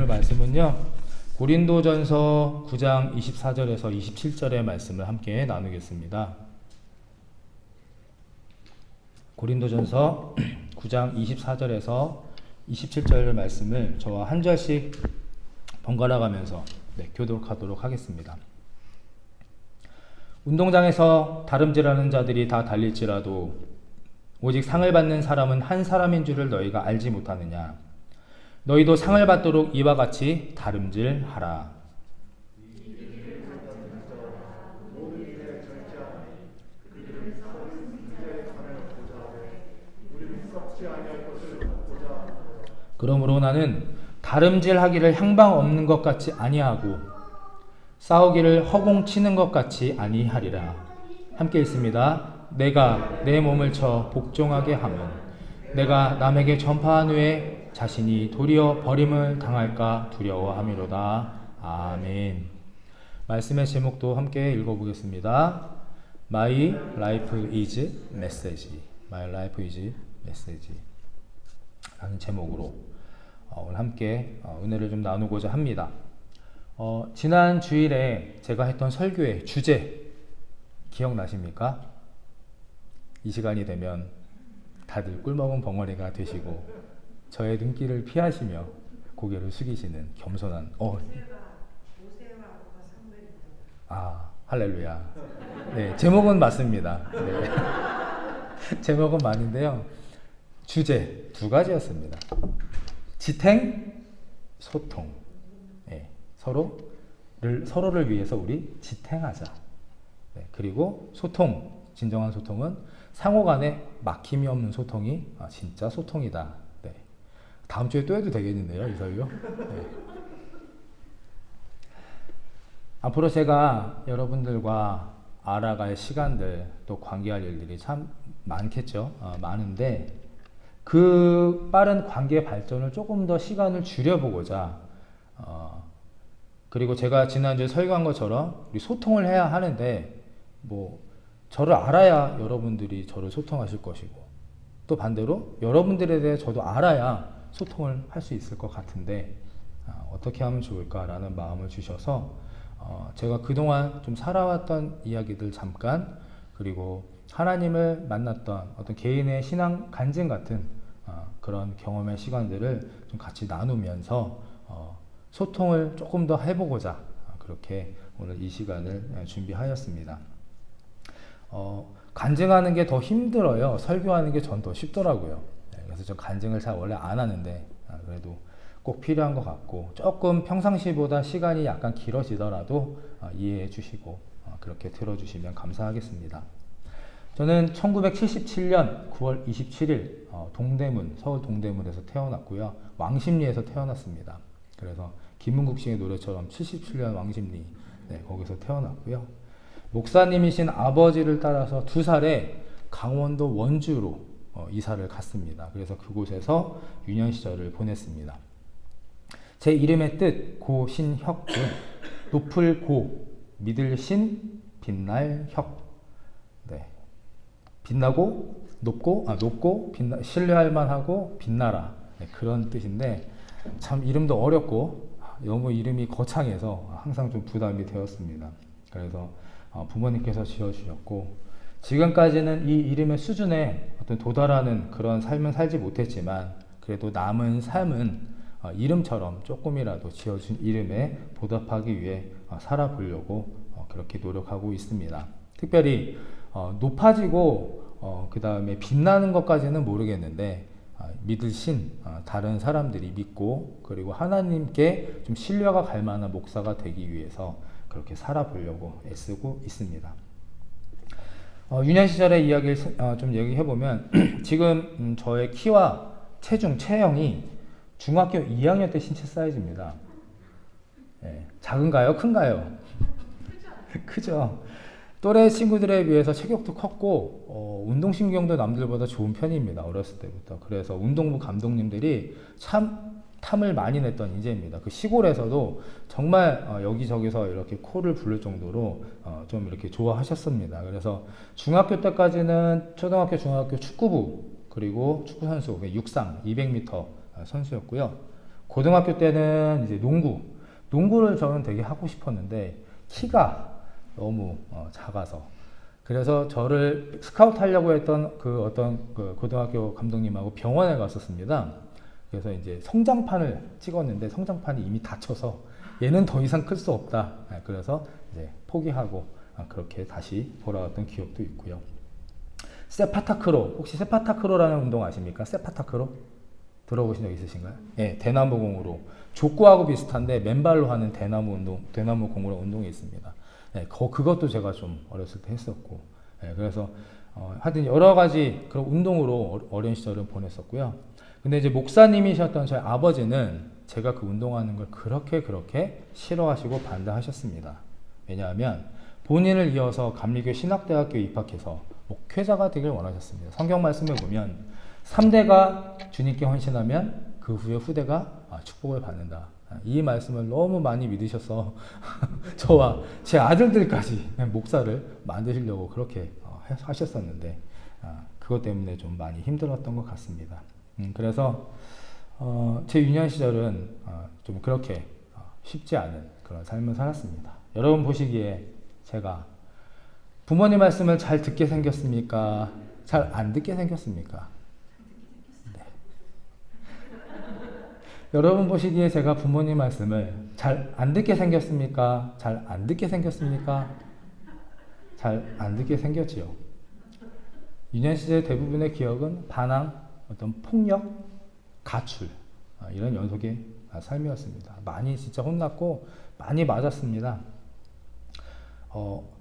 말씀은요, 고린도전서 9장 24절에서 27절의 말씀을 함께 나누겠습니다. 고린도전서 9장 24절에서 27절 말씀을 저와 한 절씩 번갈아 가면서 교독하도록 하겠습니다. 운동장에서 다름질하는 자들이 다 달릴지라도 오직 상을 받는 사람은 한 사람인 줄을 너희가 알지 못하느냐. 너희도 상을 받도록 이와 같이 다름질하라. 그러므로 나는 다름질하기를 향방 없는 것 같이 아니하고 싸우기를 허공치는 것 같이 아니하리라. 함께 읽습니다. 내가 내 몸을 쳐 복종하게 하면 내가 남에게 전파한 후에 자신이 도리어 버림을 당할까 두려워함이로다. 아멘. 말씀의 제목도 함께 읽어보겠습니다. My life is message. My life is message. 라는 제목으로 오늘 함께 은혜를 좀 나누고자 합니다. 지난 주일에 제가 했던 설교의 주제 기억나십니까? 이 시간이 되면 다들 꿀먹은 벙어리가 되시고 저의 눈길을 피하시며 고개를 숙이시는 겸손한 할렐루야. 네, 제목은 맞습니다. 네. 제목은 맞는데요. 주제 두 가지였습니다. 지탱, 소통. 네, 서로를 위해서 우리 지탱하자. 네, 그리고 소통, 진정한 소통은 상호 간에 막힘이 없는 소통이 진짜 소통이다. 네. 다음 주에 또 해도 되겠는데요, 이 설교? 네. 앞으로 제가 여러분들과 알아갈 시간들, 또 관계할 일들이 참 많겠죠. 많은데 그 빠른 관계 발전을 조금 더 시간을 줄여보고자 그리고 제가 지난주에 설교한 것처럼 우리 소통을 해야 하는데 저를 알아야 여러분들이 저를 소통하실 것이고 또 반대로 여러분들에 대해 저도 알아야 소통을 할 수 있을 것 같은데 어떻게 하면 좋을까라는 마음을 주셔서 제가 그동안 좀 살아왔던 이야기들 잠깐 그리고 하나님을 만났던 어떤 개인의 신앙 간증 같은 그런 경험의 시간들을 좀 같이 나누면서 소통을 조금 더 해보고자 그렇게 오늘 이 시간을 준비하였습니다. 간증하는 게 더 힘들어요. 설교하는 게 전 더 쉽더라고요. 그래서 저 간증을 잘 원래 안 하는데 그래도 꼭 필요한 것 같고 조금 평상시보다 시간이 약간 길어지더라도 이해해 주시고 그렇게 들어주시면 감사하겠습니다. 저는 1977년 9월 27일 서울 동대문에서 태어났고요. 왕십리에서 태어났습니다. 그래서 김문국 씨의 노래처럼 77년 왕십리 거기서 태어났고요. 목사님이신 아버지를 따라서 2살에 강원도 원주로 이사를 갔습니다. 그래서 그곳에서 유년 시절을 보냈습니다. 제 이름의 뜻 고신혁은 높을 고, 믿을 신, 빛날 혁. 네. 빛나고 높고 신뢰할 만하고 빛나라. 네, 그런 뜻인데 참 이름도 어렵고 너무 이름이 거창해서 항상 좀 부담이 되었습니다. 그래서 부모님께서 지어주셨고 지금까지는 이 이름의 수준에 어떤 도달하는 그런 삶은 살지 못했지만 그래도 남은 삶은 이름처럼 조금이라도 지어준 이름에 보답하기 위해 살아보려고 그렇게 노력하고 있습니다. 특별히 높아지고 그 다음에 빛나는 것까지는 모르겠는데 믿을 신, 다른 사람들이 믿고 그리고 하나님께 좀 신뢰가 갈 만한 목사가 되기 위해서 그렇게 살아보려고 애쓰고 있습니다. 유년 시절의 이야기를 좀 얘기해보면 지금 저의 키와 체중, 체형이 중학교 2학년 때 신체 사이즈입니다. 네, 작은가요? 큰가요? 크죠. 또래 친구들에 비해서 체격도 컸고 운동신경도 남들보다 좋은 편입니다. 어렸을 때부터. 그래서 운동부 감독님들이 참 탐을 많이 냈던 인재입니다. 그 시골에서도 정말 여기저기서 이렇게 코를 부를 정도로 좀 이렇게 좋아하셨습니다. 그래서 중학교 때까지는 초등학교, 중학교 축구부 그리고 축구 선수 육상 200m 선수였고요. 고등학교 때는 이제 농구를 저는 되게 하고 싶었는데 키가 너무 작아서 그래서 저를 스카우트 하려고 했던 그 어떤 그 고등학교 감독님하고 병원에 갔었습니다. 그래서 이제 성장판을 찍었는데 성장판이 이미 다쳐서 얘는 더 이상 클 수 없다. 그래서 이제 포기하고 그렇게 다시 돌아왔던 기억도 있고요. 세파타크로, 혹시 세파타크로라는 운동 아십니까? 세파타크로? 들어보신 적 있으신가요? 네, 대나무공으로. 족구하고 비슷한데 맨발로 하는 대나무공으로 운동이 있습니다. 네, 그것도 제가 좀 어렸을 때 했었고, 네, 그래서 하여튼 여러 가지 그런 운동으로 어린 시절을 보냈었고요. 근데 이제 목사님이셨던 저희 아버지는 제가 그 운동하는 걸 그렇게 싫어하시고 반대하셨습니다. 왜냐하면 본인을 이어서 감리교 신학대학교에 입학해서 목회자가 되길 원하셨습니다. 성경 말씀을 보면 3대가 주님께 헌신하면 그 후에 후대가 축복을 받는다. 이 말씀을 너무 많이 믿으셔서 저와 제 아들들까지 목사를 만드시려고 그렇게 하셨었는데 그것 때문에 좀 많이 힘들었던 것 같습니다. 그래서 제 유년 시절은 좀 그렇게 쉽지 않은 그런 삶을 살았습니다. 여러분 보시기에 제가 부모님 말씀을 잘 듣게 생겼습니까? 잘 안 듣게 생겼습니까? 네. 여러분 보시기에 제가 부모님 말씀을 잘 안 듣게 생겼습니까? 잘 안 듣게 생겼습니까? 잘 안 듣게 생겼지요. 유년 시절 대부분의 기억은 반항, 어떤 폭력, 가출 이런 연속의 삶이었습니다. 많이 진짜 혼났고 많이 맞았습니다.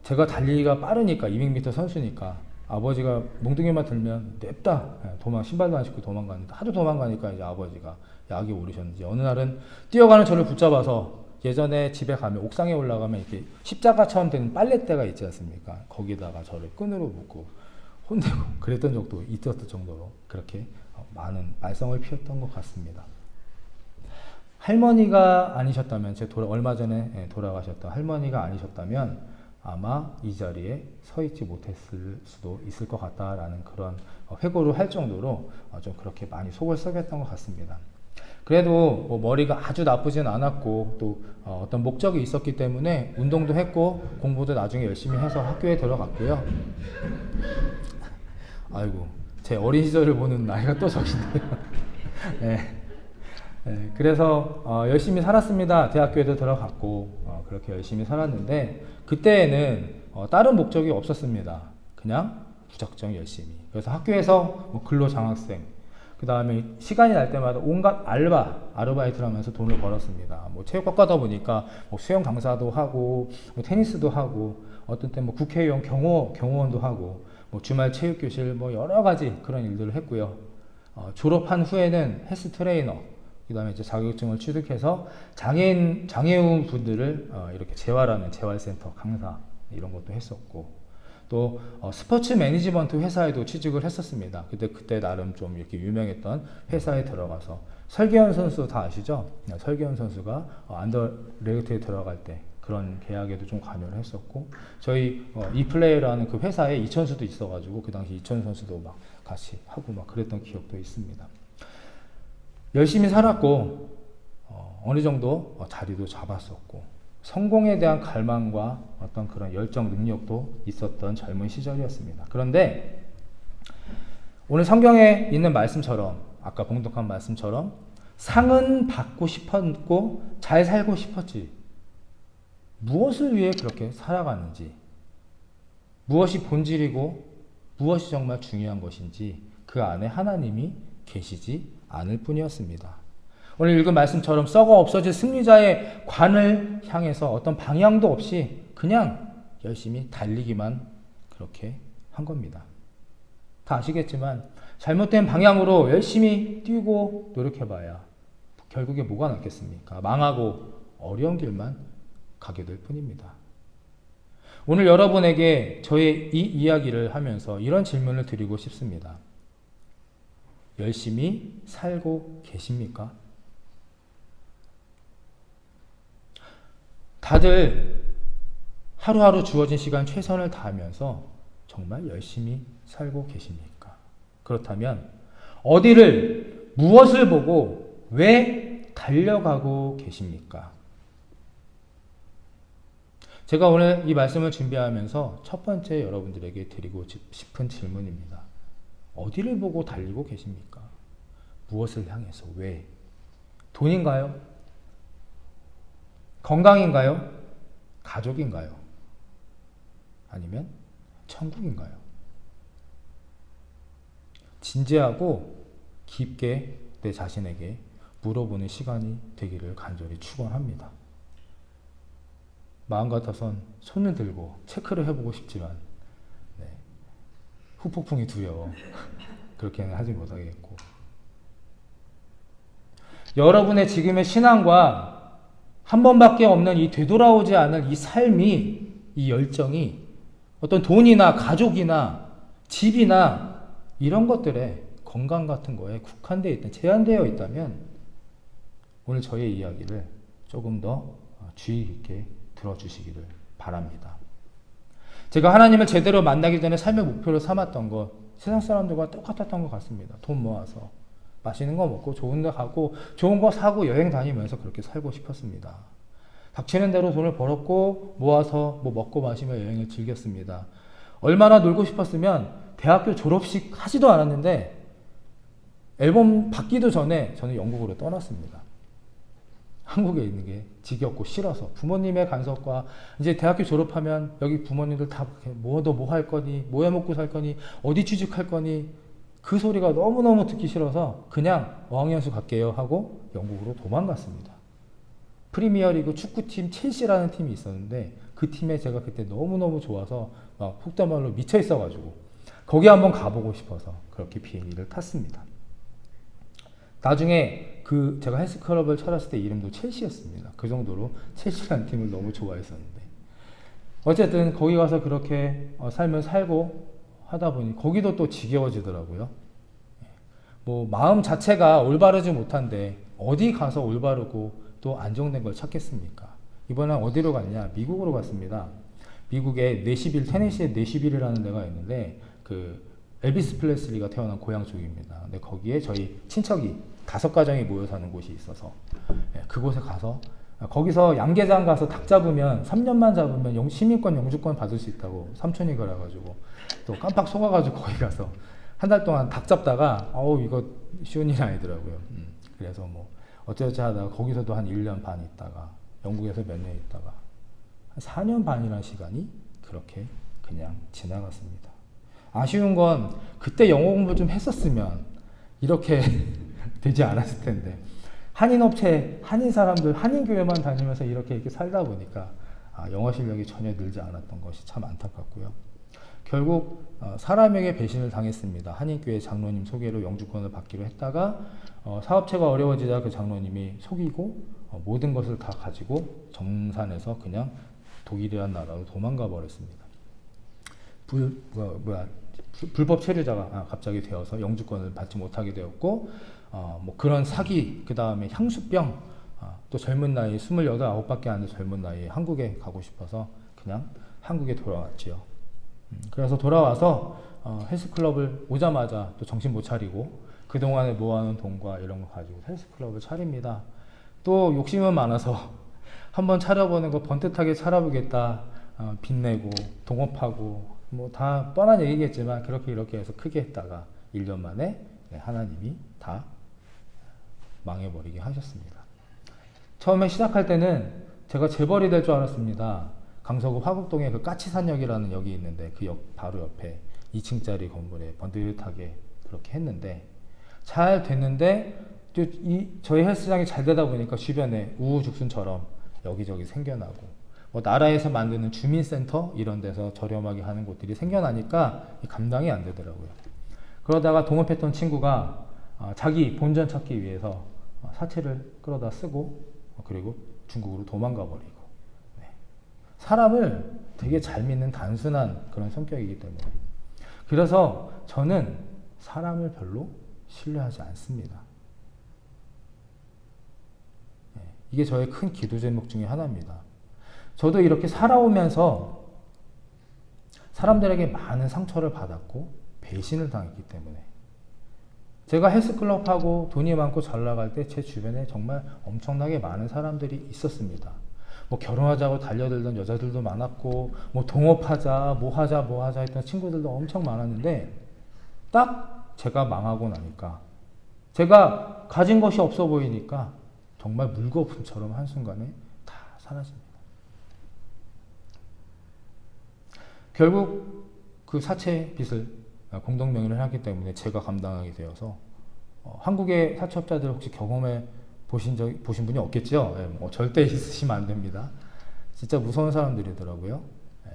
제가 달리기가 빠르니까 200m 선수니까 아버지가 몽둥이만 들면 냅다 신발도 안 신고 도망가는데 하도 도망가니까 이제 아버지가 약이 오르셨는지 어느 날은 뛰어가는 저를 붙잡아서 예전에 집에 가면 옥상에 올라가면 이렇게 십자가처럼 된 빨랫대가 있지 않습니까? 거기다가 저를 끈으로 묶고 혼내고 그랬던 적도 있었을 정도로 그렇게 많은 말썽을 피웠던 것 같습니다. 할머니가 아니셨다면 얼마 전에 돌아가셨던 할머니가 아니셨다면 아마 이 자리에 서 있지 못했을 수도 있을 것 같다라는 그런 회고를 할 정도로 좀 그렇게 많이 속을 썩였던 것 같습니다. 그래도 뭐 머리가 아주 나쁘진 않았고 또 어떤 목적이 있었기 때문에 운동도 했고 공부도 나중에 열심히 해서 학교에 들어갔고요. 아이고 제 어린 시절을 보는 나이가 또 저긴데요. 네. 네, 그래서 열심히 살았습니다. 대학교에도 들어갔고 그렇게 열심히 살았는데 그때에는 다른 목적이 없었습니다. 그냥 무작정 열심히. 그래서 학교에서 뭐 근로장학생, 그 다음에 시간이 날 때마다 온갖 아르바이트를 하면서 돈을 벌었습니다. 뭐 체육과 가다 보니까 뭐 수영 강사도 하고 뭐 테니스도 하고 어떤 때 뭐 국회의원 경호원도 하고 뭐 주말 체육교실 뭐 여러 가지 그런 일들을 했고요. 졸업한 후에는 헬스 트레이너, 그 다음에 이제 자격증을 취득해서 장애인 분들을 이렇게 재활하는 재활센터 강사 이런 것도 했었고 또 스포츠 매니지먼트 회사에도 취직을 했었습니다. 그때 나름 좀 이렇게 유명했던 회사에 들어가서 설계현 선수 다 아시죠? 설계현 선수가 안더레이트에 들어갈 때 그런 계약에도 좀 관여를 했었고 저희 이플레이라는 그 회사에 이천수도 있어가지고 그 당시 이천 선수도 막 같이 하고 막 그랬던 기억도 있습니다. 열심히 살았고 어느 정도 자리도 잡았었고 성공에 대한 갈망과 어떤 그런 열정 능력도 있었던 젊은 시절이었습니다. 그런데 오늘 성경에 있는 말씀처럼 아까 봉독한 말씀처럼 상은 받고 싶었고 잘 살고 싶었지 무엇을 위해 그렇게 살아가는지 무엇이 본질이고 무엇이 정말 중요한 것인지 그 안에 하나님이 계시지 않을 뿐이었습니다. 오늘 읽은 말씀처럼 썩어 없어질 승리자의 관을 향해서 어떤 방향도 없이 그냥 열심히 달리기만 그렇게 한 겁니다. 다 아시겠지만 잘못된 방향으로 열심히 뛰고 노력해봐야 결국에 뭐가 남겠습니까? 망하고 어려운 길만 가게 될 뿐입니다. 오늘 여러분에게 저의 이 이야기를 하면서 이런 질문을 드리고 싶습니다. 열심히 살고 계십니까? 다들 하루하루 주어진 시간 최선을 다하면서 정말 열심히 살고 계십니까? 그렇다면 어디를 무엇을 보고 왜 달려가고 계십니까? 제가 오늘 이 말씀을 준비하면서 첫 번째 여러분들에게 드리고 싶은 질문입니다. 어디를 보고 달리고 계십니까? 무엇을 향해서? 왜? 돈인가요? 건강인가요? 가족인가요? 아니면 천국인가요? 진지하고 깊게 내 자신에게 물어보는 시간이 되기를 간절히 축원합니다. 마음 같아선 손을 들고 체크를 해보고 싶지만 후폭풍이 두려워 그렇게는 하지 못하겠고, 여러분의 지금의 신앙과 한 번밖에 없는 이 되돌아오지 않을 이 삶이, 이 열정이 어떤 돈이나 가족이나 집이나 이런 것들에, 건강 같은 거에 국한되어 있다, 제한되어 있다면 오늘 저의 이야기를 조금 더 주의 깊게 들어주시기를 바랍니다. 제가 하나님을 제대로 만나기 전에 삶의 목표로 삼았던 것, 세상 사람들과 똑같았던 것 같습니다. 돈 모아서 맛있는 거 먹고 좋은 데 가고 좋은 거 사고 여행 다니면서 그렇게 살고 싶었습니다. 닥치는 대로 돈을 벌었고 모아서 뭐 먹고 마시며 여행을 즐겼습니다. 얼마나 놀고 싶었으면 대학교 졸업식 하지도 않았는데 앨범 받기도 전에 저는 영국으로 떠났습니다. 한국에 있는 게 지겹고 싫어서, 부모님의 간섭과 이제 대학교 졸업하면 여기 부모님들 다 너 뭐 할 거니, 뭐 해 먹고 살 거니, 어디 취직할 거니, 그 소리가 너무너무 듣기 싫어서 그냥 어학연수 갈게요 하고 영국으로 도망갔습니다. 프리미어리그 축구팀 첼시라는 팀이 있었는데 그 팀에 제가 그때 너무너무 좋아서 막 속된 말로 미쳐 있어가지고 거기 한번 가보고 싶어서 그렇게 비행기를 탔습니다. 나중에 제가 헬스클럽을 차렸을 때 이름도 첼시였습니다. 그 정도로 첼시라는 팀을 너무 좋아했었는데, 어쨌든 거기 가서 그렇게 삶을 살고 하다 보니 거기도 또 지겨워지더라고요. 뭐 마음 자체가 올바르지 못한데 어디 가서 올바르고 또 안정된 걸 찾겠습니까? 이번엔 어디로 갔냐? 미국으로 갔습니다. 미국의 내시빌, 테네시의 내시빌이라는 데가 있는데 그 엘비스 프레슬리가 태어난 고향 쪽입니다. 근데 거기에 저희 친척이 5가정이 모여 사는 곳이 있어서 그곳에 가서, 거기서 양계장 가서 닭 잡으면 3년만 잡으면 시민권 영주권 받을 수 있다고 삼촌이 그래가지고 또 깜빡 속아가지고 거기 가서 한 달 동안 닭 잡다가 이거 쉬운 일이 아니더라고요. 그래서 뭐 어쩌저쩌 하다가 거기서도 한 1년 반 있다가 영국에서 몇 년 있다가 한 4년 반이라는 시간이 그렇게 그냥 지나갔습니다. 아쉬운 건 그때 영어 공부 좀 했었으면 이렇게 되지 않았을 텐데, 한인업체, 한인 사람들, 한인교회만 다니면서 이렇게 살다 보니까 영어 실력이 전혀 늘지 않았던 것이 참 안타깝고요. 결국 사람에게 배신을 당했습니다. 한인교회 장로님 소개로 영주권을 받기로 했다가 사업체가 어려워지자 그 장로님이 속이고 모든 것을 다 가지고 정산해서 그냥 독일이라는 나라로 도망가 버렸습니다. 불법 체류자가 갑자기 되어서 영주권을 받지 못하게 되었고, 뭐 그런 사기, 그 다음에 향수병, 또 젊은 나이 28, 9밖에 안 된 젊은 나이에 한국에 가고 싶어서 그냥 한국에 돌아왔지요. 그래서 돌아와서 헬스클럽을 오자마자 또 정신 못 차리고 그동안에 모아놓은 돈과 이런 거 가지고 헬스클럽을 차립니다. 또 욕심은 많아서 한번 차려보는 거 번듯하게 차려보겠다, 빚내고 동업하고 뭐 다 뻔한 얘기겠지만 그렇게 이렇게 해서 크게 했다가 1년 만에 하나님이 다 망해버리게 하셨습니다. 처음에 시작할 때는 제가 재벌이 될 줄 알았습니다. 강서구 화곡동에 그 까치산역이라는 역이 있는데 그 역 바로 옆에 2층짜리 건물에 번듯하게 그렇게 했는데 잘 됐는데 또 저희 헬스장이 잘 되다 보니까 주변에 우후죽순처럼 여기저기 생겨나고, 뭐 나라에서 만드는 주민센터 이런 데서 저렴하게 하는 곳들이 생겨나니까 감당이 안 되더라고요. 그러다가 동업했던 친구가 자기 본전 찾기 위해서 사채를 끌어다 쓰고 그리고 중국으로 도망가 버리고, 사람을 되게 잘 믿는 단순한 그런 성격이기 때문에, 그래서 저는 사람을 별로 신뢰하지 않습니다. 이게 저의 큰 기도 제목 중에 하나입니다. 저도 이렇게 살아오면서 사람들에게 많은 상처를 받았고 배신을 당했기 때문에 제가 헬스클럽하고 돈이 많고 잘 나갈 때 제 주변에 정말 엄청나게 많은 사람들이 있었습니다. 뭐 결혼하자고 달려들던 여자들도 많았고, 뭐 동업하자, 뭐 하자 했던 친구들도 엄청 많았는데, 딱 제가 망하고 나니까, 제가 가진 것이 없어 보이니까 정말 물거품처럼 한순간에 다 사라집니다. 결국 그 사채 빚을 공동명의를 하기 때문에 제가 감당하게 되어서, 한국의 사채업자들 혹시 경험해 보신 분이 없겠죠? 예, 뭐 절대 있으시면 안 됩니다. 진짜 무서운 사람들이더라고요. 예,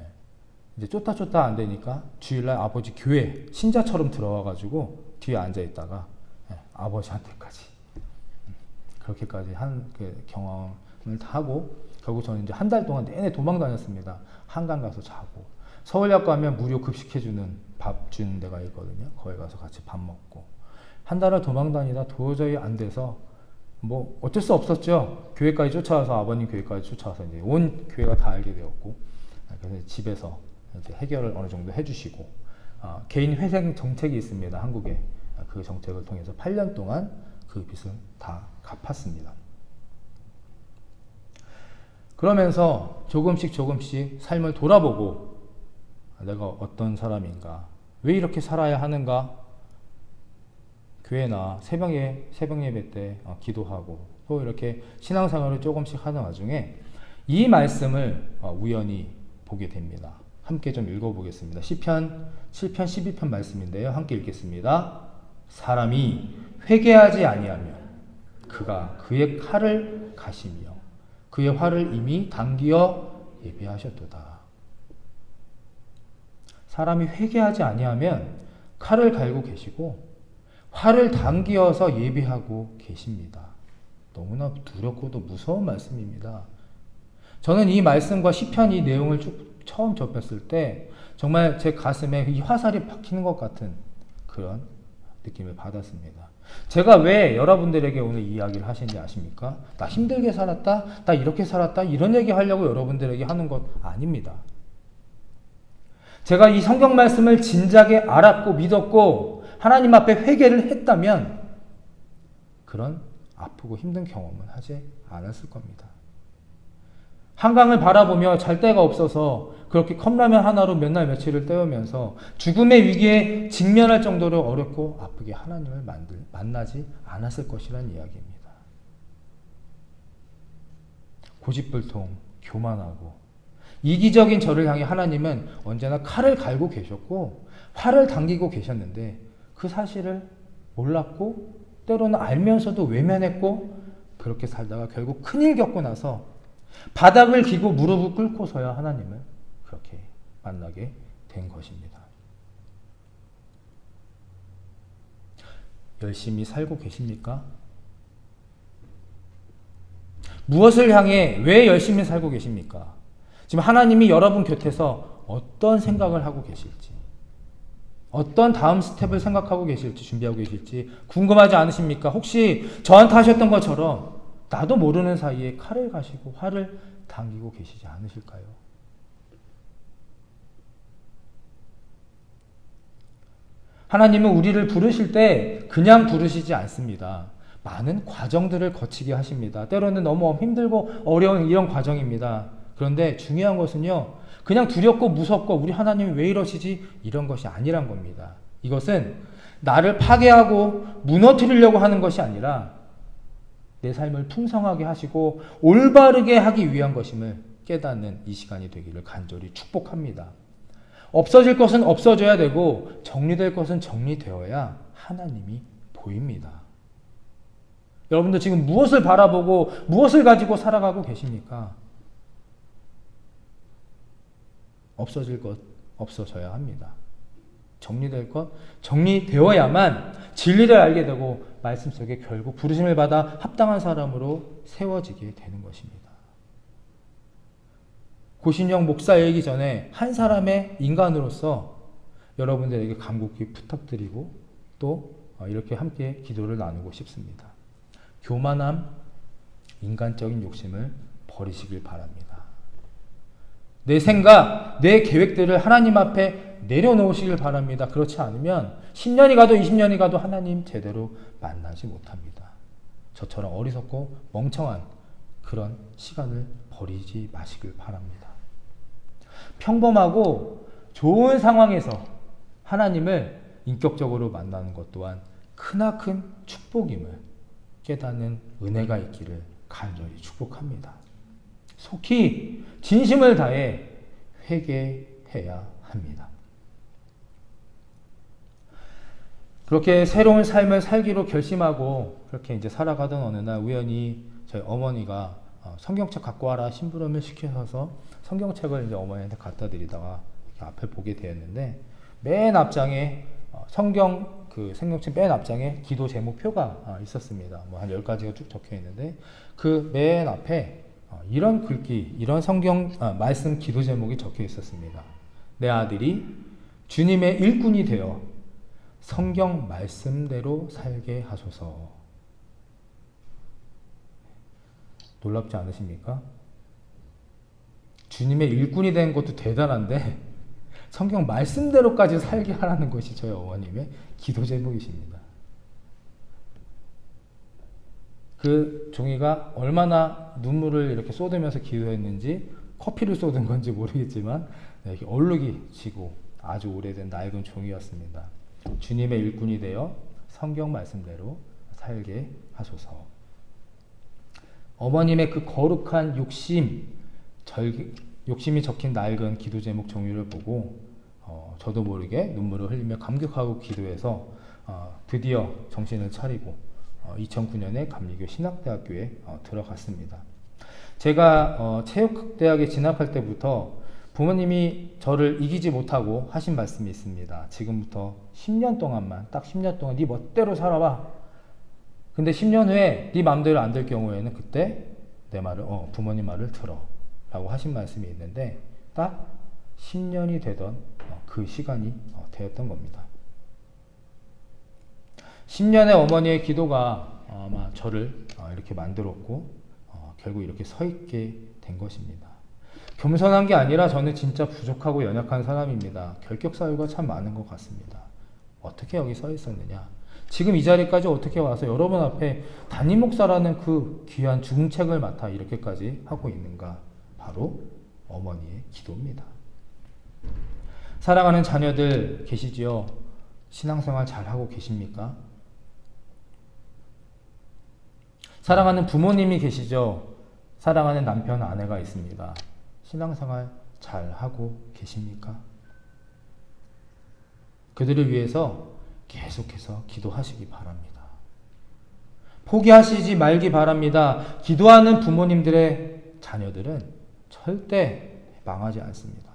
이제 쫓다 안 되니까 주일날 아버지 교회 신자처럼 들어와가지고 뒤에 앉아 있다가 아버지한테까지 그렇게까지 한 그 경험을 다 하고, 결국 저는 이제 한 달 동안 내내 도망 다녔습니다. 한강 가서 자고, 서울역 가면 무료 급식해주는 밥 주는 데가 있거든요. 거기 가서 같이 밥 먹고, 한 달을 도망 다니다 도저히 안 돼서 뭐 어쩔 수 없었죠. 교회까지 쫓아와서, 아버님 교회까지 쫓아와서 이제 온 교회가 다 알게 되었고, 그래서 집에서 이제 해결을 어느 정도 해주시고, 개인 회생 정책이 있습니다, 한국에. 그 정책을 통해서 8년 동안 그 빚을 다 갚았습니다. 그러면서 조금씩 삶을 돌아보고, 내가 어떤 사람인가, 왜 이렇게 살아야 하는가, 교회나 새벽 예배 때 기도하고, 또 이렇게 신앙생활을 조금씩 하는 와중에 이 말씀을 우연히 보게 됩니다. 함께 좀 읽어보겠습니다. 시편 7편 12편 말씀인데요. 함께 읽겠습니다. 사람이 회개하지 아니하며 그가 그의 칼을 가시며 그의 활을 이미 당기어 예비하셨도다. 사람이 회개하지 아니하면 칼을 갈고 계시고 활을 당기어서 예비하고 계십니다. 너무나 두렵고도 무서운 말씀입니다. 저는 이 말씀과 시편 이 내용을 쭉 처음 접했을 때 정말 제 가슴에 이 화살이 박히는 것 같은 그런 느낌을 받았습니다. 제가 왜 여러분들에게 오늘 이 이야기를 하시는지 아십니까? 나 힘들게 살았다, 나 이렇게 살았다, 이런 얘기 하려고 여러분들에게 하는 것 아닙니다. 제가 이 성경 말씀을 진작에 알았고 믿었고 하나님 앞에 회개를 했다면 그런 아프고 힘든 경험은 하지 않았을 겁니다. 한강을 바라보며 잘 데가 없어서 그렇게 컵라면 하나로 몇 날 며칠을 때우면서 죽음의 위기에 직면할 정도로 어렵고 아프게 하나님을 만나지 않았을 것이라는 이야기입니다. 고집불통, 교만하고 이기적인 저를 향해 하나님은 언제나 칼을 갈고 계셨고 활을 당기고 계셨는데 그 사실을 몰랐고 때로는 알면서도 외면했고 그렇게 살다가 결국 큰일 겪고 나서 바닥을 기고 무릎을 꿇고서야 하나님을 그렇게 만나게 된 것입니다. 열심히 살고 계십니까? 무엇을 향해 왜 열심히 살고 계십니까? 지금 하나님이 여러분 곁에서 어떤 생각을 하고 계실지, 어떤 다음 스텝을 생각하고 계실지, 준비하고 계실지 궁금하지 않으십니까? 혹시 저한테 하셨던 것처럼 나도 모르는 사이에 칼을 가시고 활을 당기고 계시지 않으실까요? 하나님은 우리를 부르실 때 그냥 부르시지 않습니다. 많은 과정들을 거치게 하십니다. 때로는 너무 힘들고 어려운 이런 과정입니다. 그런데 중요한 것은요, 그냥 두렵고 무섭고 우리 하나님이 왜 이러시지? 이런 것이 아니란 겁니다. 이것은 나를 파괴하고 무너뜨리려고 하는 것이 아니라 내 삶을 풍성하게 하시고 올바르게 하기 위한 것임을 깨닫는 이 시간이 되기를 간절히 축복합니다. 없어질 것은 없어져야 되고 정리될 것은 정리되어야 하나님이 보입니다. 여러분들 지금 무엇을 바라보고 무엇을 가지고 살아가고 계십니까? 없어질 것 없어져야 합니다. 정리될 것 정리되어야만 진리를 알게 되고 말씀 속에 결국 부르심을 받아 합당한 사람으로 세워지게 되는 것입니다. 고신영 목사이기 전에 한 사람의 인간으로서 여러분들에게 간곡히 부탁드리고 또 이렇게 함께 기도를 나누고 싶습니다. 교만함, 인간적인 욕심을 버리시길 바랍니다. 내 생각, 내 계획들을 하나님 앞에 내려놓으시길 바랍니다. 그렇지 않으면 10년이 가도 20년이 가도 하나님 제대로 만나지 못합니다. 저처럼 어리석고 멍청한 그런 시간을 버리지 마시길 바랍니다. 평범하고 좋은 상황에서 하나님을 인격적으로 만나는 것 또한 크나큰 축복임을 깨닫는 은혜가 있기를 간절히 축복합니다. 속히 진심을 다해 회개해야 합니다. 그렇게 새로운 삶을 살기로 결심하고 그렇게 이제 살아가던 어느 날 우연히 저희 어머니가 성경책 갖고 와라 심부름을 시켜서 성경책을 이제 어머니한테 갖다 드리다가 앞에 보게 되었는데 맨 앞장에 성경책 맨 앞장에 기도 제목표가 있었습니다. 뭐 한 10가지가 쭉 적혀 있는데 그 맨 앞에 이런 글귀, 이런 말씀 기도 제목이 적혀 있었습니다. 내 아들이 주님의 일꾼이 되어 성경 말씀대로 살게 하소서. 놀랍지 않으십니까? 주님의 일꾼이 된 것도 대단한데 성경 말씀대로까지 살게 하라는 것이 저희 어머님의 기도 제목이십니다. 그 종이가 얼마나 눈물을 이렇게 쏟으면서 기도했는지 커피를 쏟은 건지 모르겠지만 이렇게 얼룩이 지고 아주 오래된 낡은 종이였습니다. 주님의 일꾼이 되어 성경 말씀대로 살게 하소서. 어머님의 그 거룩한 욕심이 적힌 낡은 기도 제목 종이를 보고 저도 모르게 눈물을 흘리며 감격하고 기도해서 드디어 정신을 차리고 2009년에 감리교 신학대학교에 들어갔습니다. 제가 체육대학에 진학할 때부터 부모님이 저를 이기지 못하고 하신 말씀이 있습니다. 지금부터 10년 동안만, 딱 10년 동안 네 멋대로 살아봐. 근데 10년 후에 네 마음대로 안 될 경우에는 그때 내 말을, 부모님 말을 들어. 라고 하신 말씀이 있는데 딱 10년이 되던 그 시간이 되었던 겁니다. 10년의 어머니의 기도가 아마 저를 이렇게 만들었고 결국 이렇게 서 있게 된 것입니다. 겸손한 게 아니라 저는 진짜 부족하고 연약한 사람입니다. 결격 사유가 참 많은 것 같습니다. 어떻게 여기 서 있었느냐? 지금 이 자리까지 어떻게 와서 여러분 앞에 담임 목사라는 그 귀한 중책을 맡아 이렇게까지 하고 있는가? 바로 어머니의 기도입니다. 사랑하는 자녀들 계시지요? 신앙생활 잘하고 계십니까? 사랑하는 부모님이 계시죠? 사랑하는 남편, 아내가 있습니다. 신앙생활 잘하고 계십니까? 그들을 위해서 계속해서 기도하시기 바랍니다. 포기하시지 말기 바랍니다. 기도하는 부모님들의 자녀들은 절대 망하지 않습니다.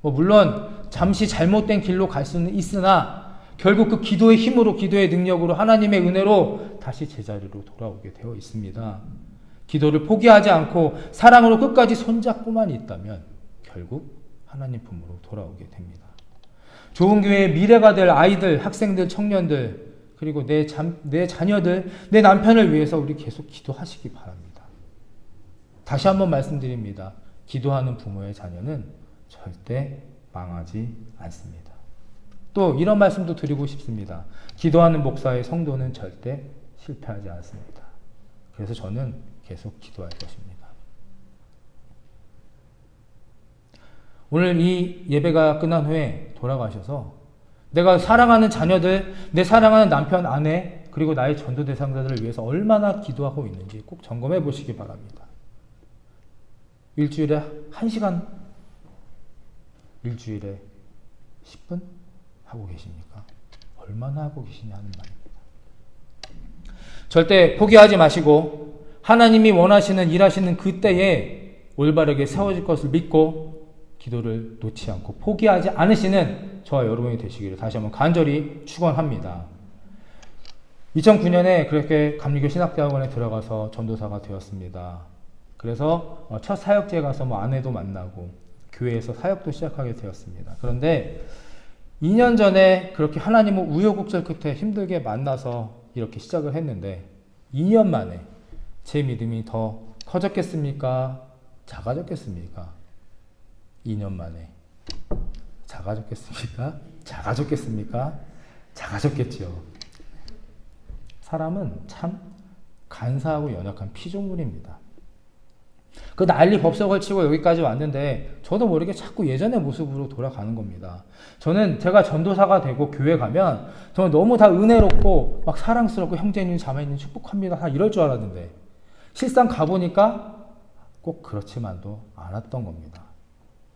물론 잠시 잘못된 길로 갈 수는 있으나 결국 그 기도의 힘으로, 기도의 능력으로, 하나님의 은혜로 다시 제자리로 돌아오게 되어 있습니다. 기도를 포기하지 않고 사랑으로 끝까지 손잡고만 있다면 결국 하나님 품으로 돌아오게 됩니다. 좋은 교회의 미래가 될 아이들, 학생들, 청년들, 그리고 내 자녀들, 내 남편을 위해서 우리 계속 기도하시기 바랍니다. 다시 한번 말씀드립니다. 기도하는 부모의 자녀는 절대 망하지 않습니다. 또 이런 말씀도 드리고 싶습니다. 기도하는 목사의 성도는 절대 실패하지 않습니다. 그래서 저는 계속 기도할 것입니다. 오늘 이 예배가 끝난 후에 돌아가셔서 내가 사랑하는 자녀들, 내 사랑하는 남편, 아내, 그리고 나의 전도 대상자들을 위해서 얼마나 기도하고 있는지 꼭 점검해 보시기 바랍니다. 일주일에 1시간, 일주일에 10분 하고 계십니까? 얼마나 하고 계시냐는 말입니다. 절대 포기하지 마시고 하나님이 원하시는, 일하시는 그때에 올바르게 세워질 것을 믿고 기도를 놓지 않고 포기하지 않으시는 저와 여러분이 되시기를 다시 한번 간절히 축원합니다. 2009년에 그렇게 감리교 신학대학원에 들어가서 전도사가 되었습니다. 그래서 첫 사역지에 가서 아내도 만나고 교회에서 사역도 시작하게 되었습니다. 그런데 2년 전에 그렇게 하나님을 우여곡절 끝에 힘들게 만나서 이렇게 시작을 했는데 2년 만에 제 믿음이 더 커졌겠습니까? 작아졌겠습니까? 2년 만에 작아졌겠습니까? 작아졌겠습니까? 작아졌겠지요. 사람은 참 간사하고 연약한 피조물입니다. 그 난리 법석을 치고 여기까지 왔는데 저도 모르게 자꾸 예전의 모습으로 돌아가는 겁니다. 제가 전도사가 되고 교회 가면 저는 너무 다 은혜롭고 막 사랑스럽고 형제님 자매님 축복합니다 다 이럴 줄 알았는데 실상 가보니까 꼭 그렇지만도 않았던 겁니다.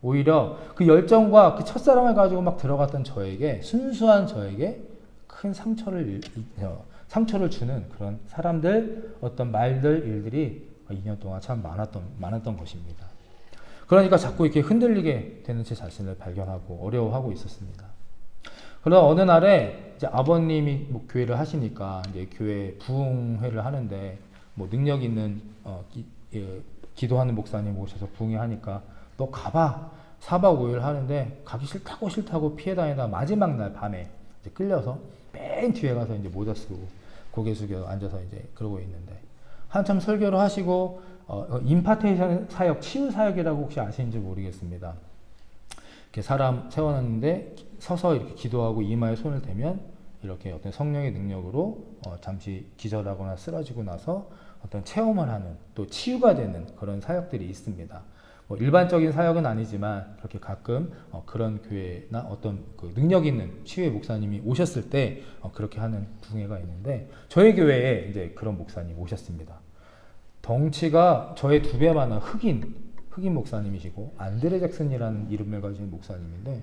오히려 그 열정과 그 첫사랑을 가지고 막 들어갔던 저에게 순수한 저에게 큰 상처를 주는 그런 사람들 어떤 말들 일들이 2년 동안 참 많았던 것입니다. 그러니까 자꾸 이렇게 흔들리게 되는 제 자신을 발견하고 어려워하고 있었습니다. 그러다 어느 날에 이제 아버님이 뭐 교회를 하시니까 이제 교회 부흥회를 하는데 뭐 능력 있는 기도하는 목사님 모셔서 부흥회하니까 너 가봐 4박 5일 하는데 가기 싫다고 피해 다니다 마지막 날 밤에 이제 끌려서 맨 뒤에 가서 이제 모자 쓰고 고개 숙여 앉아서 이제 그러고 있는데 한참 설교를 하시고 임파테이션 사역, 치유 사역이라고 혹시 아시는지 모르겠습니다. 이렇게 사람 세워놨는데 서서 이렇게 기도하고 이마에 손을 대면 이렇게 어떤 성령의 능력으로 잠시 기절하거나 쓰러지고 나서 어떤 체험을 하는 또 치유가 되는 그런 사역들이 있습니다. 뭐 일반적인 사역은 아니지만 그렇게 가끔 그런 교회나 어떤 그 능력 있는 치유의 목사님이 오셨을 때 그렇게 하는 부흥회가 있는데 저희 교회에 이제 그런 목사님 오셨습니다. 덩치가 저의 2배만한 흑인 목사님이시고 안드레 잭슨이라는 이름을 가진 목사님인데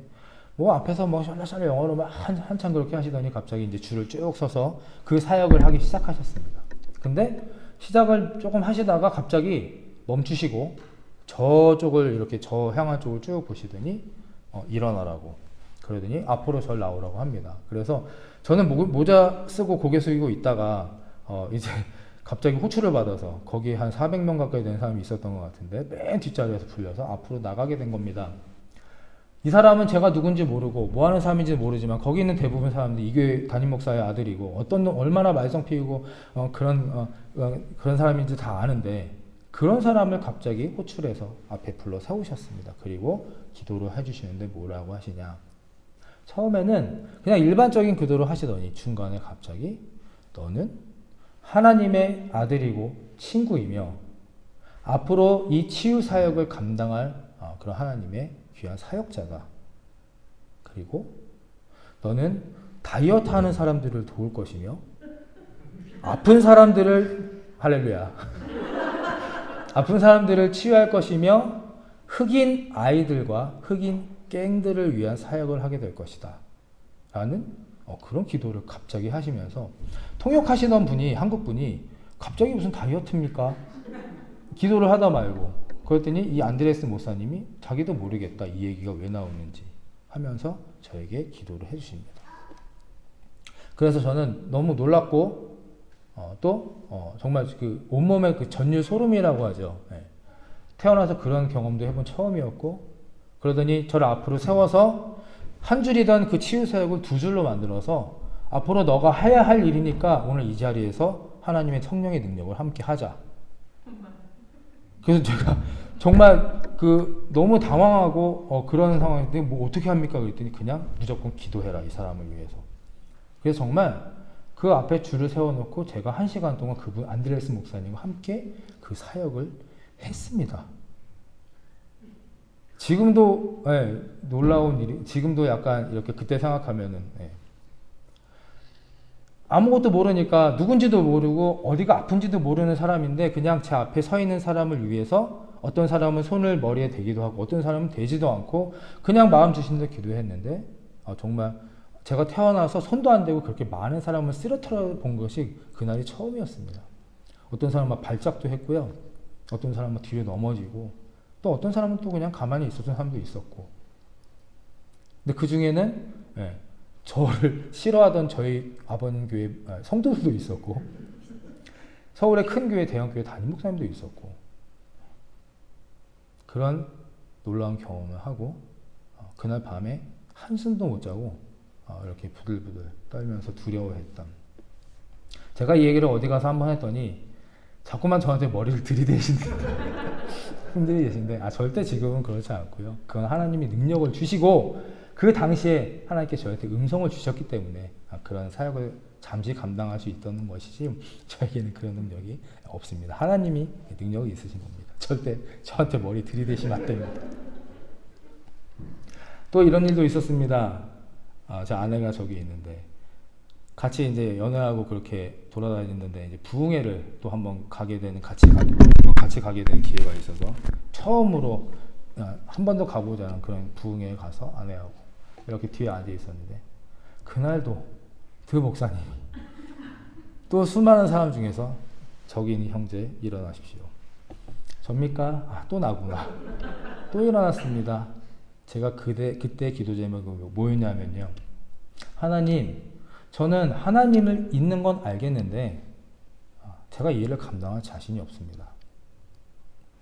뭐 앞에서 뭐 샬라샬라 영어로 막 한참 그렇게 하시더니 갑자기 이제 줄을 쭉 서서 그 사역을 하기 시작하셨습니다. 근데 시작을 조금 하시다가 갑자기 멈추시고 저쪽을 이렇게 저 향한 쪽을 쭉 보시더니 일어나라고 그러더니 앞으로 절 나오라고 합니다. 그래서 저는 모자 쓰고 고개 숙이고 있다가 이제 갑자기 호출을 받아서 거기에 한 400명 가까이 되는 사람이 있었던 것 같은데 맨 뒷자리에서 불려서 앞으로 나가게 된 겁니다. 이 사람은 제가 누군지 모르고 뭐 하는 사람인지 모르지만 거기 있는 대부분 사람들이 이 교회 담임 목사의 아들이고 얼마나 말썽 피우고 그런 사람인지 다 아는데 그런 사람을 갑자기 호출해서 앞에 불러 세우셨습니다. 그리고 기도를 해주시는데 뭐라고 하시냐. 처음에는 그냥 일반적인 기도를 하시더니 중간에 갑자기 너는 하나님의 아들이고 친구이며 앞으로 이 치유 사역을 감당할 그런 하나님의 귀한 사역자다. 그리고 너는 다이어트 하는 사람들을 도울 것이며 아픈 사람들을 할렐루야 아픈 사람들을 치유할 것이며 흑인 아이들과 흑인 갱들을 위한 사역을 하게 될 것이다 라는 그런 기도를 갑자기 하시면서 통역하시던 분이 한국 분이 갑자기 무슨 다이어트입니까? 기도를 하다 말고 그랬더니 이 안드레스 목사님이 자기도 모르겠다 이 얘기가 왜 나오는지 하면서 저에게 기도를 해주십니다. 그래서 저는 너무 놀랐고 또 정말 그 온몸에 그 전율 소름이라고 하죠. 태어나서 그런 경험도 해본 처음이었고 그러더니 저를 앞으로 세워서 한 줄이던 그 치유 사역을 2줄로 만들어서 앞으로 너가 해야 할 일이니까 오늘 이 자리에서 하나님의 성령의 능력을 함께 하자. 그래서 제가 정말 너무 당황하고 그런 상황인데 뭐 어떻게 합니까? 그랬더니 그냥 무조건 기도해라 이 사람을 위해서. 그래서 정말 그 앞에 줄을 세워놓고 제가 1시간 동안 그분 안드레스 목사님과 함께 그 사역을 했습니다. 지금도 놀라운 일이 지금도 약간 이렇게 그때 생각하면은 아무것도 모르니까 누군지도 모르고 어디가 아픈지도 모르는 사람인데 그냥 제 앞에 서 있는 사람을 위해서 어떤 사람은 손을 머리에 대기도 하고 어떤 사람은 대지도 않고 그냥 마음 주신 대로 기도했는데 정말 제가 태어나서 손도 안 대고 그렇게 많은 사람을 쓰러뜨려 본 것이 그날이 처음이었습니다. 어떤 사람은 막 발작도 했고요. 어떤 사람은 뒤로 넘어지고 또 어떤 사람은 또 그냥 가만히 있었던 사람도 있었고 근데 그 중에는 저를 싫어하던 저희 아버님 교회 성도들도 있었고 서울의 큰 교회 대형 교회 담임 목사님도 있었고 그런 놀라운 경험을 하고 그날 밤에 한숨도 못 자고 이렇게 부들부들 떨면서 두려워했던 제가 이 얘기를 어디 가서 한번 했더니 자꾸만 저한테 머리를 들이대신데 힘들이 계신데 절대 지금은 그렇지 않고요. 그건 하나님이 능력을 주시고 그 당시에 하나님께 저한테 음성을 주셨기 때문에 그런 사역을 잠시 감당할 수 있던 것이지 저에게는 그런 능력이 없습니다. 하나님이 능력이 있으신 겁니다. 절대 저한테 머리 들이대시면 안 됩니다. 또 이런 일도 있었습니다. 제 아내가 저기 있는데 같이 이제 연애하고 그렇게 돌아다녔는데 이제 부흥회를 또 한번 같이 가게 된 기회가 있어서 처음으로 한 번도 가보지 않은 그런 부흥회에 가서 아내하고 이렇게 뒤에 앉아 있었는데 그날도 그 목사님이 또 수많은 사람 중에서 저기 있는 형제 일어나십시오. 접니까? 또 나구나. 또 일어났습니다. 제가 그때 기도 제목이 뭐였냐면요. 하나님, 저는 하나님을 있는 건 알겠는데 제가 이 일을 감당할 자신이 없습니다.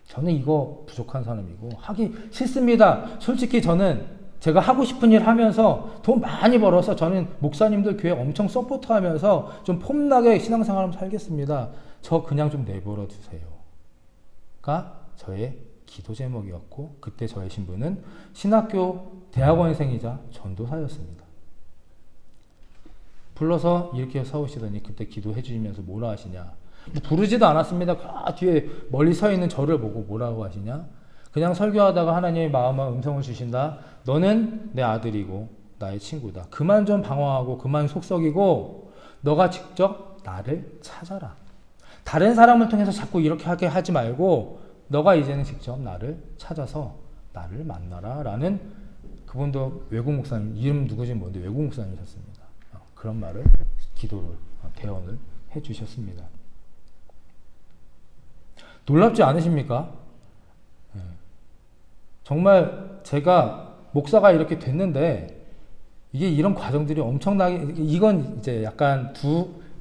저는 이거 부족한 사람이고 하기 싫습니다. 솔직히 저는 제가 하고 싶은 일 하면서 돈 많이 벌어서 저는 목사님들 교회 엄청 서포트하면서 좀 폼나게 신앙생활을 살겠습니다. 저 그냥 좀 내버려 두세요가 저의 기도 제목이었고 그때 저의 신분은 신학교 대학원생이자 전도사였습니다. 불러서 이렇게 서우시더니 그때 기도해 주시면서 뭐라 하시냐. 부르지도 않았습니다. 뒤에 멀리 서 있는 저를 보고 뭐라고 하시냐. 그냥 설교하다가 하나님의 마음과 음성을 주신다. 너는 내 아들이고 나의 친구다. 그만 좀 방황하고 그만 속썩이고 너가 직접 나를 찾아라. 다른 사람을 통해서 자꾸 이렇게 하게 하지 말고 너가 이제는 직접 나를 찾아서 나를 만나라 라는 그분도 외국 목사님 이름 누구지 뭔데 외국 목사님이셨습니다. 그런 말을 기도를 대언을 해주셨습니다. 놀랍지 않으십니까? 정말 제가 목사가 이렇게 됐는데 이게 이런 과정들이 엄청나게 이건 이제 약간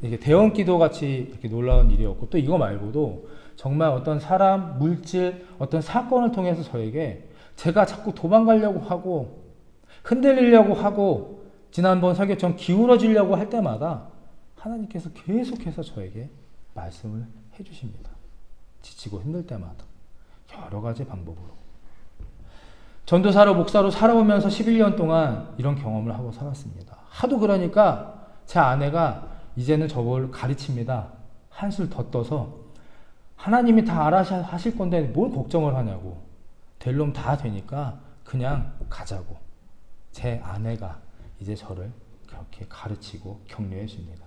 이게 대원 기도 같이 이렇게 놀라운 일이었고 또 이거 말고도 정말 어떤 사람, 물질, 어떤 사건을 통해서 저에게 제가 자꾸 도망가려고 하고 흔들리려고 하고 지난번 설교처럼 기울어지려고 할 때마다 하나님께서 계속해서 저에게 말씀을 해주십니다. 지치고 힘들 때마다 여러 가지 방법으로. 전도사로 목사로 살아오면서 11년 동안 이런 경험을 하고 살았습니다. 하도 그러니까 제 아내가 이제는 저를 가르칩니다. 한술 더 떠서 하나님이 다 알아서 하실 건데 뭘 걱정을 하냐고. 될 놈 다 되니까 그냥 가자고. 제 아내가 이제 저를 그렇게 가르치고 격려해 줍니다.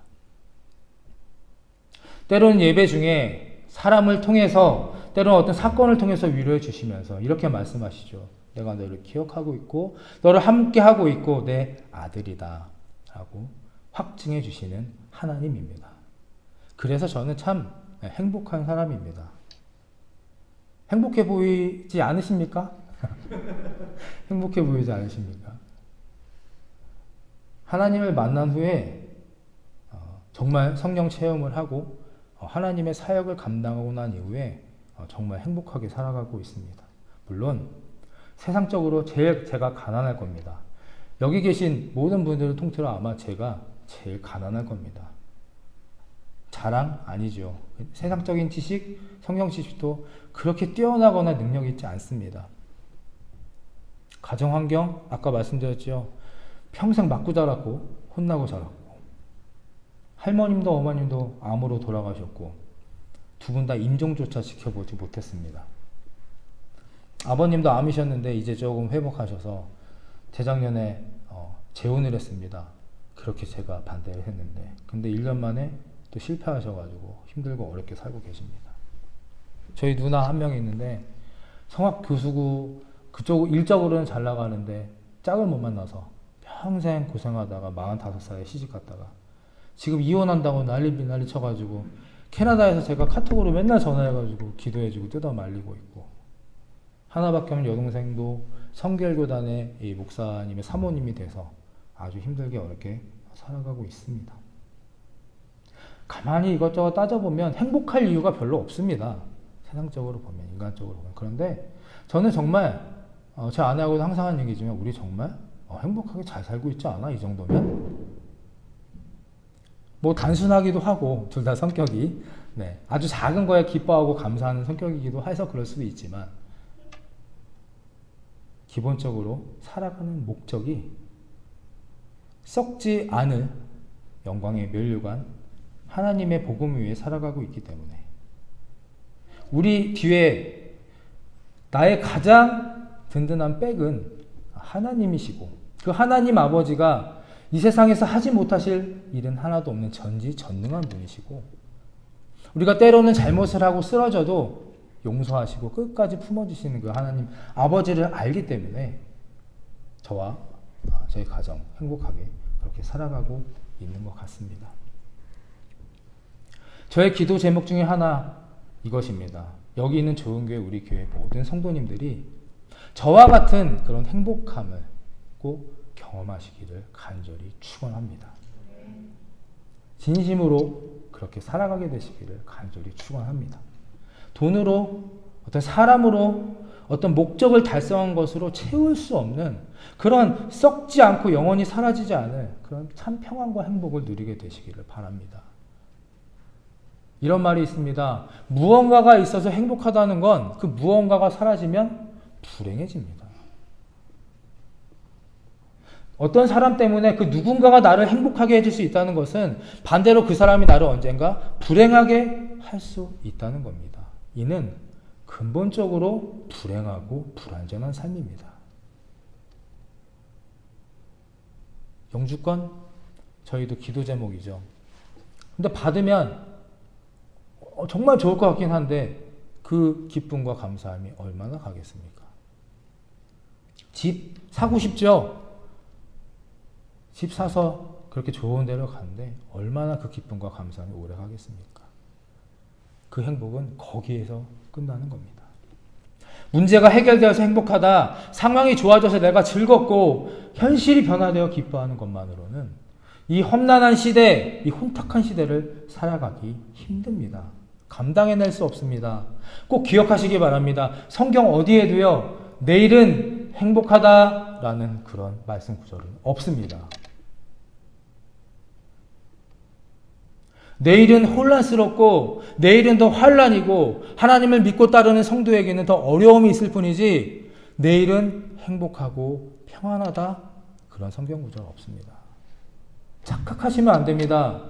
때로는 예배 중에 사람을 통해서 때로는 어떤 사건을 통해서 위로해 주시면서 이렇게 말씀하시죠. 내가 너를 기억하고 있고 너를 함께하고 있고 내 아들이다 라고 확증해 주시는 하나님입니다. 그래서 저는 참 행복한 사람입니다. 행복해 보이지 않으십니까? 행복해 보이지 않으십니까? 하나님을 만난 후에 정말 성령 체험을 하고 하나님의 사역을 감당하고 난 이후에 정말 행복하게 살아가고 있습니다. 물론 세상적으로 제가 가난할 겁니다. 여기 계신 모든 분들을 통틀어 아마 제가 제일 가난할 겁니다. 자랑 아니죠. 세상적인 지식, 성경 지식도 그렇게 뛰어나거나 능력이 있지 않습니다. 가정환경, 아까 말씀드렸죠. 평생 맞고 자랐고 혼나고 자랐고 할머님도 어머님도 암으로 돌아가셨고 두 분 다 임종조차 지켜보지 못했습니다. 아버님도 암이셨는데 이제 조금 회복하셔서 재작년에 재혼을 했습니다. 그렇게 제가 반대를 했는데 근데 1년 만에 또 실패하셔가지고 힘들고 어렵게 살고 계십니다. 저희 누나 한 명 있는데 성악 교수고 그쪽 일적으로는 잘 나가는데 짝을 못 만나서 평생 고생하다가 45살에 시집 갔다가 지금 이혼한다고 난리 쳐가지고 캐나다에서 제가 카톡으로 맨날 전화해가지고 기도해주고 뜯어 말리고 있고 하나밖에 없는 여동생도 성결교단의 이 목사님의 사모님이 돼서 아주 힘들게 어렵게 살아가고 있습니다. 가만히 이것저것 따져보면 행복할 이유가 별로 없습니다. 세상적으로 보면, 인간적으로 보면. 그런데 저는 정말 제 아내하고도 항상 하는 얘기지만 우리 정말 행복하게 잘 살고 있지 않아? 이 정도면? 뭐 단순하기도 하고 둘 다 성격이 아주 작은 거에 기뻐하고 감사하는 성격이기도 해서 그럴 수도 있지만 기본적으로 살아가는 목적이 썩지 않을 영광의 면류관 하나님의 복음 위에 살아가고 있기 때문에 우리 뒤에 나의 가장 든든한 백은 하나님이시고 그 하나님 아버지가 이 세상에서 하지 못하실 일은 하나도 없는 전지전능한 분이시고 우리가 때로는 잘못을 하고 쓰러져도 용서하시고 끝까지 품어주시는 그 하나님 아버지를 알기 때문에 저와 저희 가정 행복하게 그렇게 살아가고 있는 것 같습니다. 저의 기도 제목 중에 하나 이것입니다. 여기 있는 좋은교회 우리 교회 모든 성도님들이 저와 같은 그런 행복함을 꼭 경험하시기를 간절히 축원합니다. 진심으로 그렇게 살아가게 되시기를 간절히 축원합니다. 돈으로 어떤 사람으로 어떤 목적을 달성한 것으로 채울 수 없는 그런 썩지 않고 영원히 사라지지 않을 그런 참 평안과 행복을 누리게 되시기를 바랍니다. 이런 말이 있습니다. 무언가가 있어서 행복하다는 건 그 무언가가 사라지면 불행해집니다. 어떤 사람 때문에 그 누군가가 나를 행복하게 해줄 수 있다는 것은 반대로 그 사람이 나를 언젠가 불행하게 할 수 있다는 겁니다. 이는 근본적으로 불행하고 불완전한 삶입니다. 영주권 저희도 기도 제목이죠. 근데 받으면 정말 좋을 것 같긴 한데 그 기쁨과 감사함이 얼마나 가겠습니까? 집 사고 싶죠? 집 사서 그렇게 좋은 데로 가는데 얼마나 그 기쁨과 감사함이 오래 가겠습니까? 그 행복은 거기에서 끝나는 겁니다. 문제가 해결되어서 행복하다, 상황이 좋아져서 내가 즐겁고 현실이 변화되어 기뻐하는 것만으로는 이 험난한 시대, 이 혼탁한 시대를 살아가기 힘듭니다. 감당해낼 수 없습니다. 꼭 기억하시기 바랍니다. 성경 어디에도요, 내일은 행복하다라는 그런 말씀 구절은 없습니다. 내일은 혼란스럽고 내일은 더 환란이고 하나님을 믿고 따르는 성도에게는 더 어려움이 있을 뿐이지 내일은 행복하고 평안하다 그런 성경 구절 없습니다. 착각하시면 안 됩니다.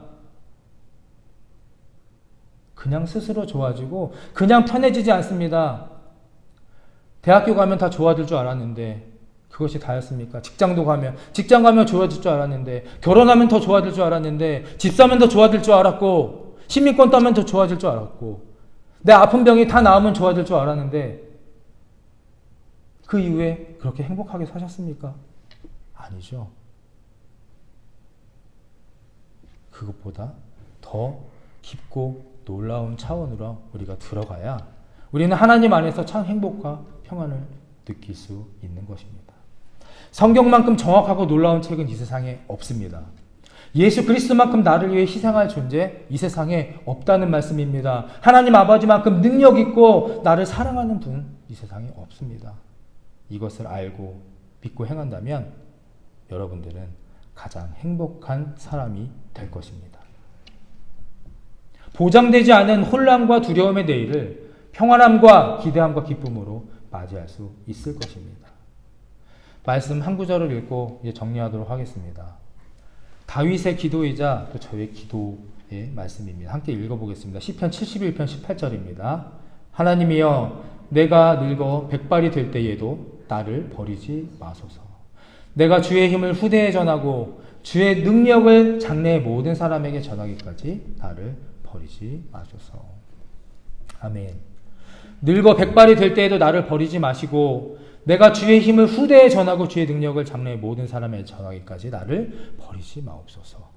그냥 스스로 좋아지고 그냥 편해지지 않습니다. 대학교 가면 다 좋아질 줄 알았는데 그것이 다였습니까? 직장 가면 좋아질 줄 알았는데, 결혼하면 더 좋아질 줄 알았는데, 집 사면 더 좋아질 줄 알았고, 시민권 따면 더 좋아질 줄 알았고, 내 아픈 병이 다 나으면 좋아질 줄 알았는데, 그 이후에 그렇게 행복하게 사셨습니까? 아니죠. 그것보다 더 깊고 놀라운 차원으로 우리가 들어가야 우리는 하나님 안에서 참 행복과 평안을 느낄 수 있는 것입니다. 성경만큼 정확하고 놀라운 책은 이 세상에 없습니다. 예수 그리스도만큼 나를 위해 희생할 존재 이 세상에 없다는 말씀입니다. 하나님 아버지만큼 능력 있고 나를 사랑하는 분 이 세상에 없습니다. 이것을 알고 믿고 행한다면 여러분들은 가장 행복한 사람이 될 것입니다. 보장되지 않은 혼란과 두려움의 내일을 평안함과 기대함과 기쁨으로 맞이할 수 있을 것입니다. 말씀 한 구절을 읽고 이제 정리하도록 하겠습니다. 다윗의 기도이자 또 저의 기도의 말씀입니다. 함께 읽어보겠습니다. 시편 71편 18절입니다. 하나님이여 내가 늙어 백발이 될 때에도 나를 버리지 마소서. 내가 주의 힘을 후대에 전하고 주의 능력을 장래의 모든 사람에게 전하기까지 나를 버리지 마소서. 아멘. 늙어 백발이 될 때에도 나를 버리지 마시고 내가 주의 힘을 후대에 전하고 주의 능력을 장래의 모든 사람에게 전하기까지 나를 버리지 마옵소서.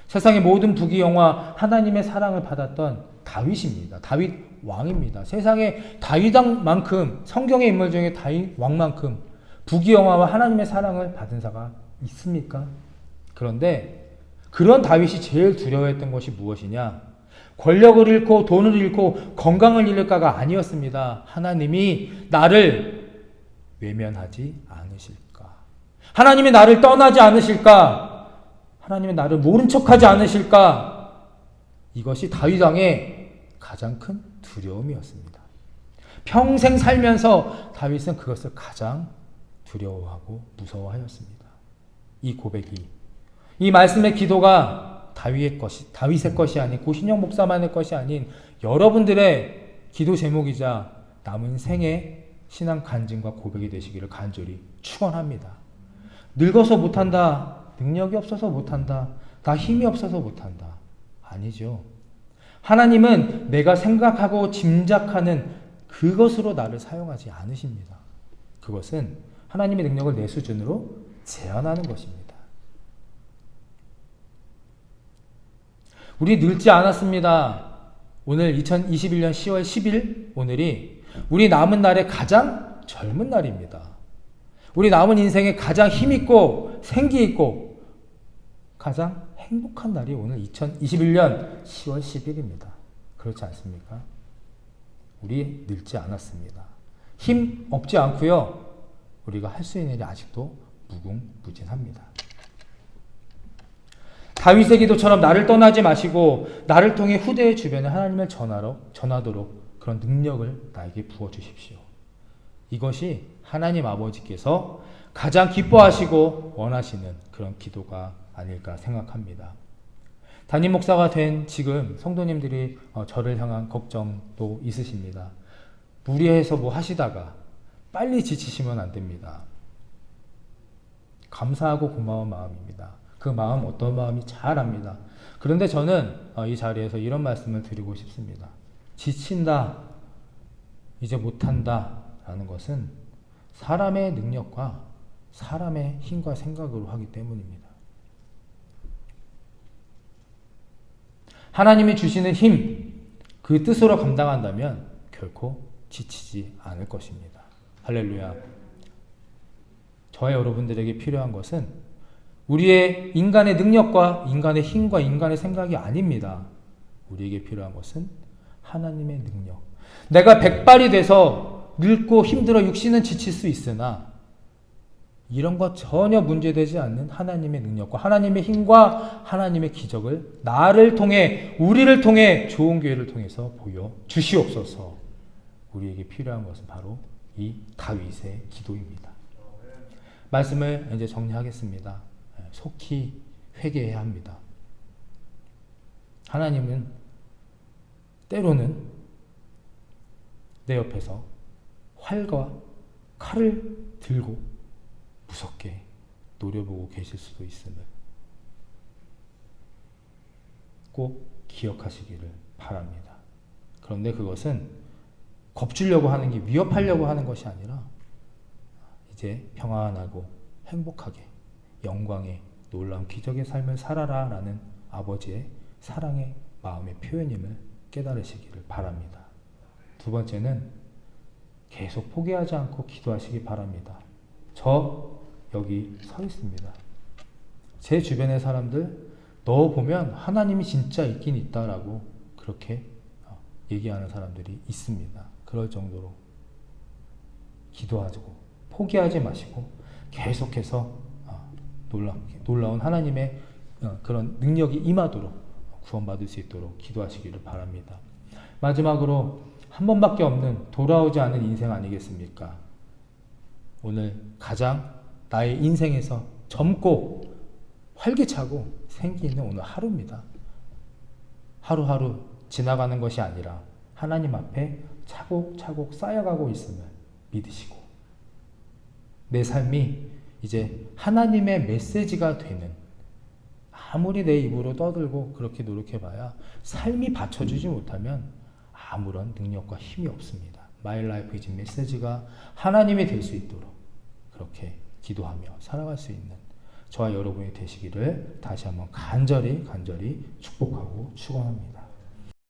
세상의 모든 부귀영화 하나님의 사랑을 받았던 다윗입니다. 다윗 왕입니다. 세상에 다윗 왕만큼 성경의 인물 중에 다윗 왕만큼 부귀영화와 하나님의 사랑을 받은 자가 있습니까? 그런데 그런 다윗이 제일 두려워했던 것이 무엇이냐? 권력을 잃고 돈을 잃고 건강을 잃을까가 아니었습니다. 하나님이 나를 외면하지 않으실까? 하나님이 나를 떠나지 않으실까? 하나님이 나를 모른 척하지 않으실까? 이것이 다윗 왕의 가장 큰 두려움이었습니다. 평생 살면서 다윗은 그것을 가장 두려워하고 무서워하였습니다. 이 고백이, 이 말씀의 기도가 다윗의 것이 아닌 고신영 목사만의 것이 아닌 여러분들의 기도 제목이자 남은 생의 신앙 간증과 고백이 되시기를 간절히 축원합니다. 늙어서 못한다, 능력이 없어서 못한다, 나 힘이 없어서 못한다. 아니죠. 하나님은 내가 생각하고 짐작하는 그것으로 나를 사용하지 않으십니다. 그것은 하나님의 능력을 내 수준으로 제한하는 것입니다. 우리 늙지 않았습니다. 오늘 2021년 10월 10일 오늘이 우리 남은 날의 가장 젊은 날입니다. 우리 남은 인생에 가장 힘있고 생기있고 가장 행복한 날이 오늘 2021년 10월 10일입니다. 그렇지 않습니까? 우리 늙지 않았습니다. 힘 없지 않고요. 우리가 할 수 있는 일이 아직도 무궁무진합니다. 다윗의 기도처럼 나를 떠나지 마시고 나를 통해 후대의 주변에 하나님을 전하도록 그런 능력을 나에게 부어주십시오. 이것이 하나님 아버지께서 가장 기뻐하시고 원하시는 그런 기도가 아닐까 생각합니다. 담임 목사가 된 지금 성도님들이 저를 향한 걱정도 있으십니다. 무리해서 뭐 하시다가 빨리 지치시면 안 됩니다. 감사하고 고마운 마음입니다. 그 마음 어떤 마음이 잘 압니다. 그런데 저는 이 자리에서 이런 말씀을 드리고 싶습니다. 지친다, 이제 못한다 라는 것은 사람의 능력과 사람의 힘과 생각으로 하기 때문입니다. 하나님이 주시는 힘, 그 뜻으로 감당한다면 결코 지치지 않을 것입니다. 할렐루야. 저와 여러분들에게 필요한 것은 우리의 인간의 능력과 인간의 힘과 인간의 생각이 아닙니다. 우리에게 필요한 것은 하나님의 능력. 내가 백발이 돼서 늙고 힘들어 육신은 지칠 수 있으나 이런 것 전혀 문제되지 않는 하나님의 능력과 하나님의 힘과 하나님의 기적을 나를 통해 우리를 통해 좋은 교회를 통해서 보여 주시옵소서. 우리에게 필요한 것은 바로 이 다윗의 기도입니다. 말씀을 이제 정리하겠습니다. 속히 회개해야 합니다. 하나님은 때로는 내 옆에서 활과 칼을 들고 무섭게 노려보고 계실 수도 있음을 꼭 기억하시기를 바랍니다. 그런데 그것은 겁주려고 하는 게 위협하려고 하는 것이 아니라 이제 평안하고 행복하게 영광의 놀라운 기적의 삶을 살아라 라는 아버지의 사랑의 마음의 표현임을 깨달으시기를 바랍니다. 두 번째는 계속 포기하지 않고 기도하시기 바랍니다. 저 여기 서 있습니다. 제 주변의 사람들 너 보면 하나님이 진짜 있긴 있다라고 그렇게 얘기하는 사람들이 있습니다. 그럴 정도로 기도하고 포기하지 마시고 계속해서 놀라운 하나님의 그런 능력이 임하도록 구원받을 수 있도록 기도하시기를 바랍니다. 마지막으로 한 번밖에 없는 돌아오지 않은 인생 아니겠습니까? 오늘 가장 나의 인생에서 젊고 활기차고 생기 있는 오늘 하루입니다. 하루하루 지나가는 것이 아니라 하나님 앞에 차곡차곡 쌓여가고 있음을 믿으시고 내 삶이 이제 하나님의 메시지가 되는, 아무리 내 입으로 떠들고 그렇게 노력해봐야 삶이 받쳐주지 못하면 아무런 능력과 힘이 없습니다. My life is message가 하나님이 될 수 있도록 그렇게 기도하며 살아갈 수 있는 저와 여러분이 되시기를 다시 한번 간절히 축복하고 축원합니다.